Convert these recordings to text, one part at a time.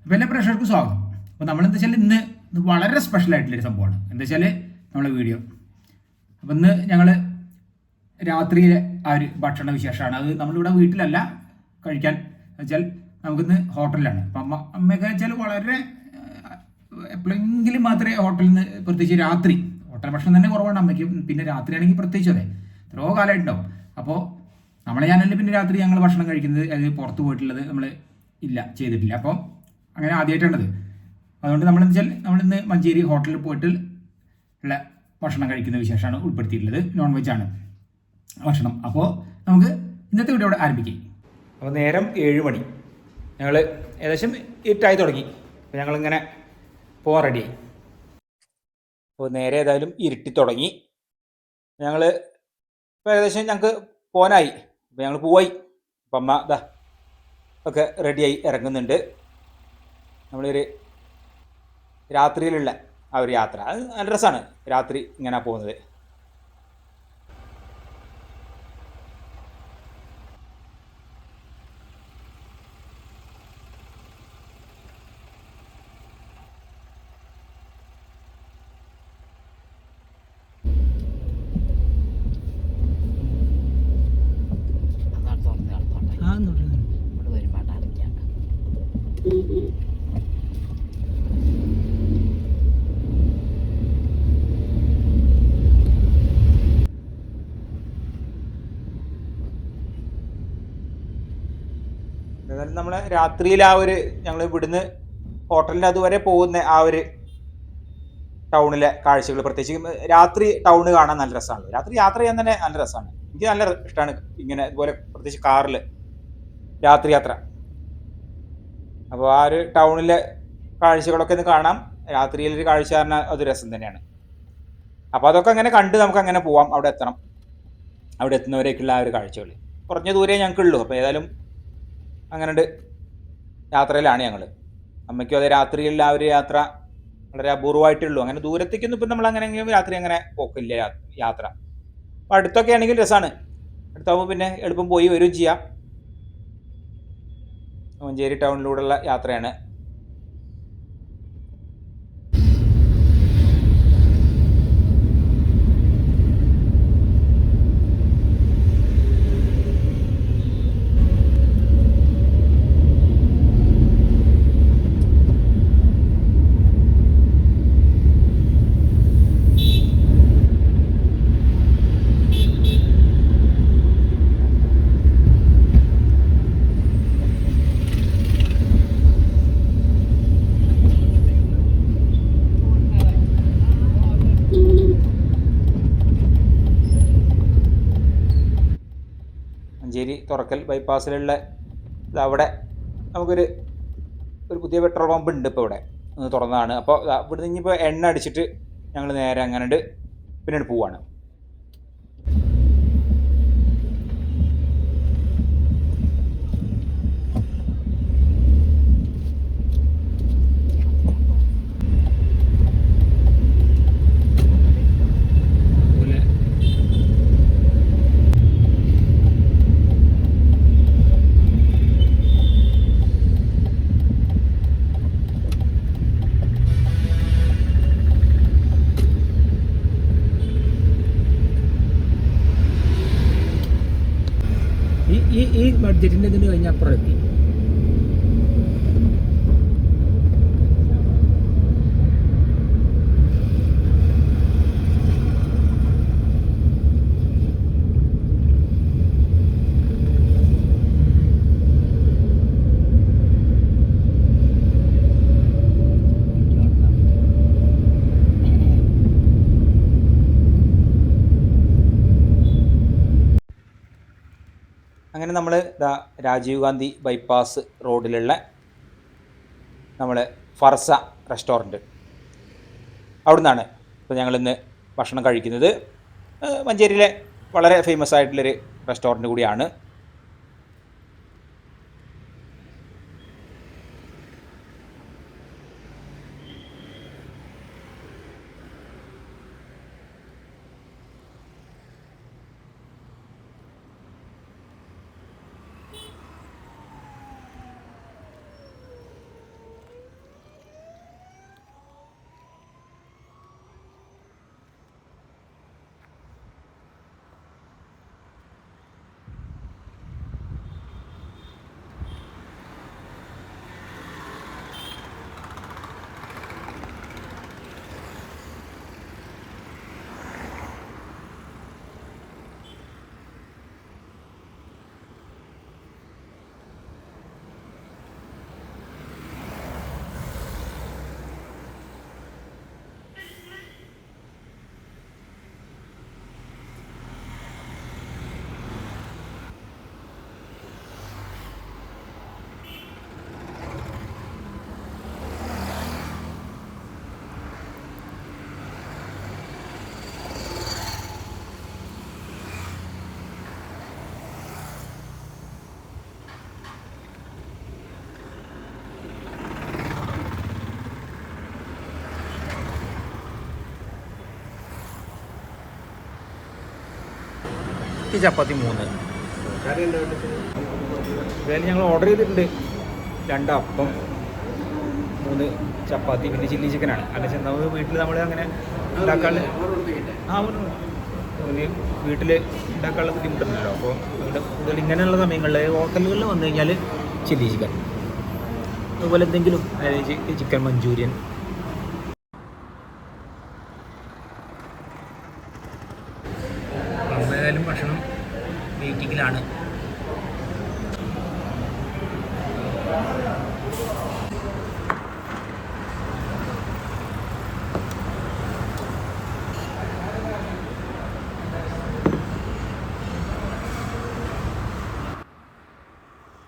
അപ്പോൾ എല്ലാ പ്രേക്ഷകർക്കും സ്വാഗതം. അപ്പോൾ നമ്മളെന്താ വെച്ചാൽ ഇന്ന് വളരെ സ്പെഷ്യൽ ആയിട്ടുള്ളൊരു സംഭവമാണ്. എന്താ വെച്ചാൽ നമ്മളെ വീഡിയോ. അപ്പോൾ ഇന്ന് ഞങ്ങൾ രാത്രിയിലെ ആ ഒരു ഭക്ഷണ വിശേഷമാണ്. അത് നമ്മളിവിടെ വീട്ടിലല്ല കഴിക്കാൻ വെച്ചാൽ നമുക്കിന്ന് ഹോട്ടലിലാണ്. അപ്പം അമ്മയൊക്കെ വെച്ചാൽ വളരെ എപ്പോഴെങ്കിലും മാത്രമേ ഹോട്ടലിൽ നിന്ന് പ്രത്യേകിച്ച് രാത്രി ഹോട്ടൽ ഭക്ഷണം തന്നെ കുറവാണ് അമ്മയ്ക്ക്. പിന്നെ രാത്രിയാണെങ്കിൽ പ്രത്യേകിച്ച് അതെ എത്രയോ കാലമായിട്ടുണ്ടാവും. അപ്പോൾ നമ്മളെ ചാനലിൽ പിന്നെ രാത്രി ഞങ്ങൾ ഭക്ഷണം കഴിക്കുന്നത് അത് പുറത്ത് പോയിട്ടുള്ളത് നമ്മൾ ഇല്ല ചെയ്തിട്ടില്ല. അപ്പോൾ അങ്ങനെ ആദ്യമായിട്ടാണത്. അതുകൊണ്ട് നമ്മളെന്ന് വെച്ചാൽ നമ്മളിന്ന് മഞ്ചേരി ഹോട്ടലിൽ പോയിട്ട് ഉള്ള ഭക്ഷണം കഴിക്കുന്ന വിശേഷമാണ് ഉൾപ്പെടുത്തിയിട്ടുള്ളത്. നോൺ വെജ് ആണ് ഭക്ഷണം. അപ്പോൾ നമുക്ക് ഇന്നത്തെ വീഡിയോ ഇവിടെ ആരംഭിക്കാം. അപ്പോൾ നേരം 7 മണി. ഞങ്ങൾ ഏകദേശം ഇരുട്ടായി തുടങ്ങി. അപ്പോൾ ഞങ്ങളിങ്ങനെ പോകാൻ റെഡിയായി. അപ്പോൾ നേരെ ഏതായാലും ഇരുട്ടി തുടങ്ങി. ഞങ്ങൾ ഇപ്പോൾ ഏകദേശം ഞങ്ങൾക്ക് പോകാനായി. അപ്പോൾ ഞങ്ങൾ പോവായി. അപ്പം അമ്മ ഇതാ ഒക്കെ റെഡിയായി ഇറങ്ങുന്നുണ്ട്. നമ്മളൊരു രാത്രിയിലുള്ള ആ ഒരു യാത്ര അത് നല്ല രസമാണ്. രാത്രി ഇങ്ങനെ പോകുന്നത്. എന്നാലും നമ്മളെ രാത്രിയിൽ ആ ഒരു ഞങ്ങൾ ഇവിടുന്ന് ഹോട്ടലിൻ്റെ അതുവരെ പോകുന്ന ആ ഒരു ടൗണിലെ കാഴ്ചകൾ, പ്രത്യേകിച്ച് രാത്രി ടൗണ് കാണാൻ നല്ല രസമാണ്. രാത്രി യാത്ര ചെയ്യാൻ തന്നെ നല്ല രസമാണ്. എനിക്ക് നല്ല ഇഷ്ടമാണ് ഇങ്ങനെ ഇതുപോലെ, പ്രത്യേകിച്ച് കാറിൽ രാത്രി യാത്ര. അപ്പോൾ ആ ഒരു ടൗണിലെ കാഴ്ചകളൊക്കെ ഒന്ന് കാണാം. രാത്രിയിലൊരു കാഴ്ച പറഞ്ഞാൽ അത് രസം തന്നെയാണ്. അപ്പോൾ അതൊക്കെ അങ്ങനെ കണ്ട് നമുക്ക് അങ്ങനെ പോവാം. അവിടെ എത്തണം. അവിടെ എത്തുന്നവരേക്കുള്ള ആ ഒരു കാഴ്ചകൾ കുറഞ്ഞ ദൂരേ ഞങ്ങൾക്കുള്ളൂ. അപ്പോൾ ഏതായാലും അങ്ങനെ യാത്രയിലാണ് ഞങ്ങൾ. അമ്മയ്ക്കും അതേ രാത്രിയിലുള്ള ആ ഒരു യാത്ര വളരെ അപൂർവമായിട്ടുള്ളൂ. അങ്ങനെ ദൂരത്തേക്കൊന്നും ഇപ്പം നമ്മൾ അങ്ങനെ രാത്രി അങ്ങനെ പോക്കില്ല യാത്ര. അപ്പോൾ അടുത്തൊക്കെ ആണെങ്കിൽ രസമാണ്. അടുത്താകുമ്പോൾ പിന്നെ എളുപ്പം പോയി വരികയും ചെയ്യാം. മഞ്ചേരി ടൗണിലൂടെയുള്ള യാത്രയാണ്. മഞ്ചേരി തുറക്കൽ ബൈപ്പാസിലുള്ള അവിടെ നമുക്കൊരു പുതിയ പെട്രോൾ പമ്പ് ഉണ്ട്. ഇപ്പോൾ ഇവിടെ തുറന്നതാണ്. അപ്പോൾ ഇവിടുന്ന് ഇനിയിപ്പോൾ എണ്ണ അടിച്ചിട്ട് ഞങ്ങൾ നേരെ അങ്ങനെ പിന്നീട് പോവാണ്. ഈ ബഡ്ജറ്റിൻ്റെ ഇതിന് കഴിഞ്ഞാൽ അപ്പുറം എത്തി. അങ്ങനെ നമ്മൾ രാജീവ് ഗാന്ധി ബൈപ്പാസ് റോഡിലുള്ള നമ്മൾ ഫർസ റെസ്റ്റോറൻറ്റ് അവിടെ നിന്നാണ് ഇപ്പോൾ ഞങ്ങളിന്ന് ഭക്ഷണം കഴിക്കുന്നത്. മഞ്ചേരിയിലെ വളരെ ഫേമസ് ആയിട്ടുള്ളൊരു റെസ്റ്റോറൻറ്റ് കൂടിയാണ്. റൊട്ടി ചപ്പാത്തി 3. എന്തായാലും ഞങ്ങൾ ഓർഡർ ചെയ്തിട്ടുണ്ട് 2 അപ്പം 3 ചപ്പാത്തി പിന്നെ ചില്ലി ചിക്കനാണ്. കാരണം വെച്ചാൽ നമ്മൾ വീട്ടിൽ നമ്മൾ അങ്ങനെ ഉണ്ടാക്കാനുള്ള വീട്ടിൽ ഉണ്ടാക്കാനുള്ള ബുദ്ധിമുട്ടുണ്ടല്ലോ. അപ്പോൾ ഇവിടെ കൂടുതൽ ഇങ്ങനെയുള്ള സമയങ്ങളിൽ ഹോട്ടലുകളിൽ വന്നു കഴിഞ്ഞാൽ ചില്ലി ചിക്കൻ, അതുപോലെ എന്തെങ്കിലും ചിക്കൻ മഞ്ചൂരിയൻ. എന്തായാലും ഭക്ഷണം വെയിറ്റിങ്ങിലാണ്.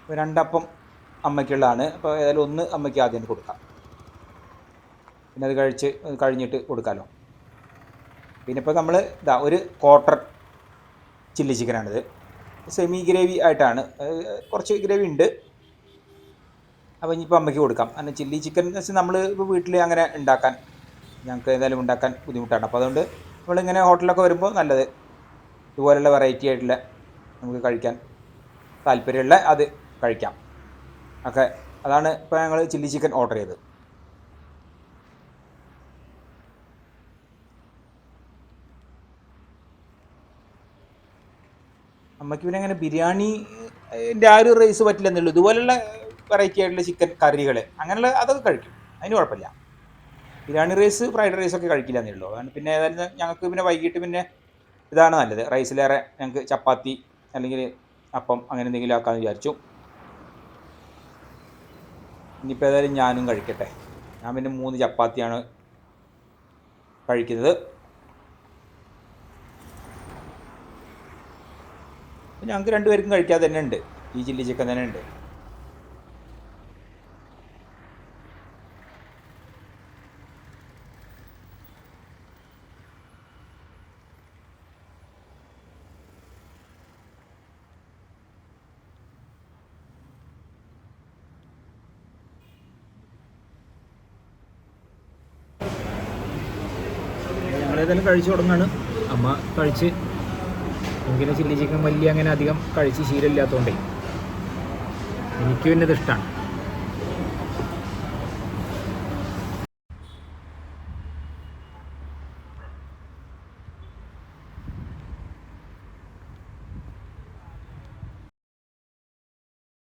ഇപ്പോൾ 2 അപ്പം അമ്മയ്ക്കുള്ളതാണ്. അപ്പോൾ ഏതായാലും 1 അമ്മയ്ക്ക് ആദ്യം കൊടുക്കാം, പിന്നെ അത് കഴിഞ്ഞിട്ട് കൊടുക്കാമല്ലോ. പിന്നെ ഇപ്പോൾ നമ്മൾ ഒരു ക്വാർട്ടർ ചില്ലി ചിക്കനാണിത്. സെമി ഗ്രേവി ആയിട്ടാണ്, കുറച്ച് ഗ്രേവി ഉണ്ട്. അപ്പോൾ ഇനിയിപ്പോൾ അമ്മയ്ക്ക് കൊടുക്കാം. കാരണം ചില്ലി ചിക്കൻ എന്ന് വെച്ചാൽ നമ്മൾ ഇപ്പോൾ വീട്ടിൽ അങ്ങനെ ഞങ്ങൾക്ക് ഏതായാലും ഉണ്ടാക്കാൻ ബുദ്ധിമുട്ടാണ്. അപ്പോൾ അതുകൊണ്ട് നമ്മളിങ്ങനെ ഹോട്ടലിലൊക്കെ വരുമ്പോൾ നല്ലത് ഇതുപോലുള്ള വെറൈറ്റി ആയിട്ടുള്ള നമുക്ക് കഴിക്കാൻ താല്പര്യമുള്ള അത് കഴിക്കാം ഒക്കെ. അതാണ് ഇപ്പോൾ ഞങ്ങൾ ചില്ലി ചിക്കൻ ഓർഡർ ചെയ്തത്. അമ്മയ്ക്ക് പിന്നെ അങ്ങനെ ബിരിയാണിൻ്റെ ആ ഒരു റൈസ് പറ്റില്ലെന്നുള്ളൂ. ഇതുപോലുള്ള വെറൈറ്റി ആയിട്ടുള്ള ചിക്കൻ കറികൾ അങ്ങനെയുള്ള അതൊക്കെ കഴിക്കും, അതിന് കുഴപ്പമില്ല. ബിരിയാണി റൈസ് ഫ്രൈഡ് റൈസൊക്കെ കഴിക്കില്ല എന്നേ ഉള്ളൂ. കാരണം പിന്നെ ഏതായാലും ഞങ്ങൾക്ക് പിന്നെ വൈകിട്ട് പിന്നെ ഇതാണ് നല്ലത്. റൈസിലേറെ ഞങ്ങൾക്ക് ചപ്പാത്തി അല്ലെങ്കിൽ അപ്പം അങ്ങനെ എന്തെങ്കിലും ആക്കാമെന്ന് വിചാരിച്ചു. ഇനിയിപ്പോൾ ഏതായാലും ഞാനും കഴിക്കട്ടെ. ഞാൻ പിന്നെ 3 ചപ്പാത്തിയാണ് കഴിക്കുന്നത്. ഞങ്ങൾക്ക് 2 പേർക്കും കഴിക്കാതെ തന്നെ ഉണ്ട്, ഈ ചില്ലി ചിക്കൻ തന്നെ ഉണ്ട്. ഞങ്ങളേതായാലും കഴിച്ചു തുടങ്ങാണ്. അമ്മ കഴിച്ച്, എനിക്കിങ്ങനെ ചില്ലി ചിക്കൻ വലിയ അങ്ങനെ അധികം കഴിച്ച് ശീലമില്ലാത്തതുകൊണ്ടേ എനിക്ക് പിന്നെ ഇത് ഇഷ്ടമാണ്.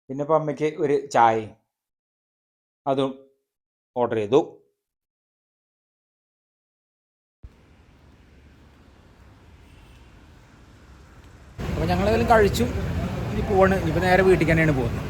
പിന്നെ ഇപ്പോൾ അമ്മയ്ക്ക് ഒരു ചായയും അതും ഓർഡർ ചെയ്തു. അപ്പോൾ ഞങ്ങളേതായാലും കഴിച്ചു, ഇനി പോവാണ്. ഇനിയിപ്പോൾ നേരെ വീട്ടിൽ തന്നെയാണ് പോകുന്നത്.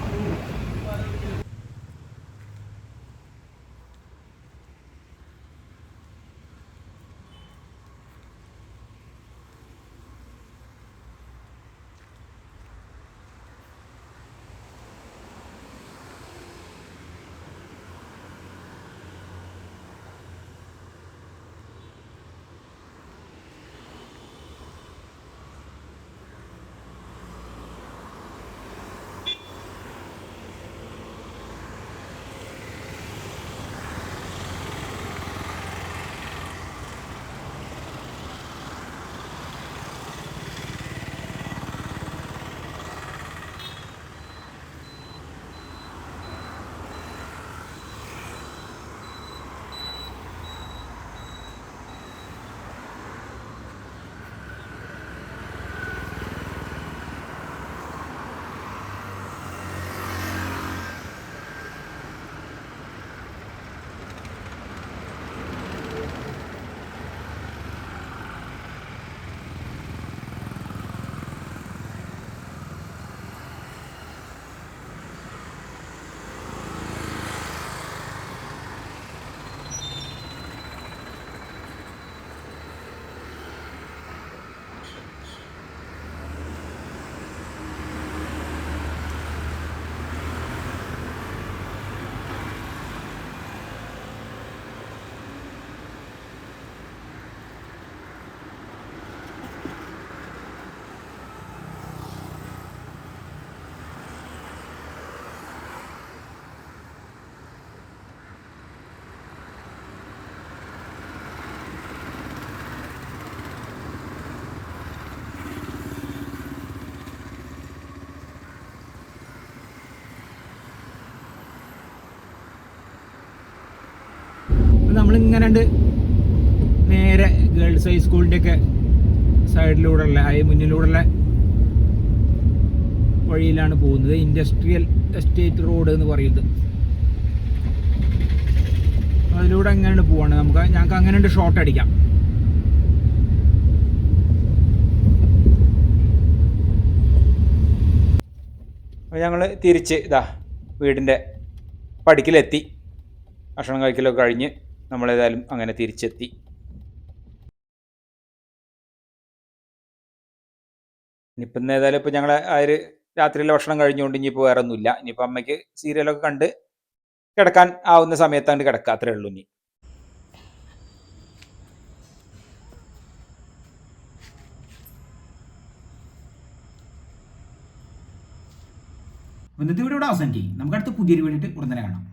നമ്മളിങ്ങനെ നേരെ ഗേൾസ് ഹൈസ്കൂളിൻ്റെയൊക്കെ സൈഡിലൂടെയുള്ള മുന്നിലൂടെയുള്ള വഴിയിലാണ് പോകുന്നത്. ഇൻഡസ്ട്രിയൽ എസ്റ്റേറ്റ് റോഡ് എന്ന് പറയുന്നത്. അതിലൂടെ എങ്ങനെയാണ് പോവാണ് ഞങ്ങൾക്ക് അങ്ങനെ ഷോർട്ട് അടിക്കാം. അപ്പോൾ ഞങ്ങൾ തിരിച്ച് വീടിൻ്റെ പടിക്കലെത്തി. ഭക്ഷണം കഴിക്കലൊക്കെ കഴിഞ്ഞ് നമ്മളേതായാലും അങ്ങനെ തിരിച്ചെത്തി. ഇനിയിപ്പോൾ ഇന്ന് ഏതായാലും ഇപ്പോൾ ഞങ്ങൾ രാത്രിയിലെ ഭക്ഷണം കഴിഞ്ഞുകൊണ്ട് ഇനിയിപ്പോൾ വേറെ ഒന്നുമില്ല. ഇനിയിപ്പോൾ അമ്മയ്ക്ക് സീരിയലൊക്കെ കണ്ട് കിടക്കാൻ ആവുന്ന സമയത്താണ്ട് കിടക്കുക, അത്രേ ഉള്ളൂ. ഇനി ഇന്നത്തെ വീഡിയോ ഇവിടെ അവസാനിക്കും. നമുക്ക് അടുത്ത പുതിയൊരു വീഡിയോ ഉടനെ കാണാം.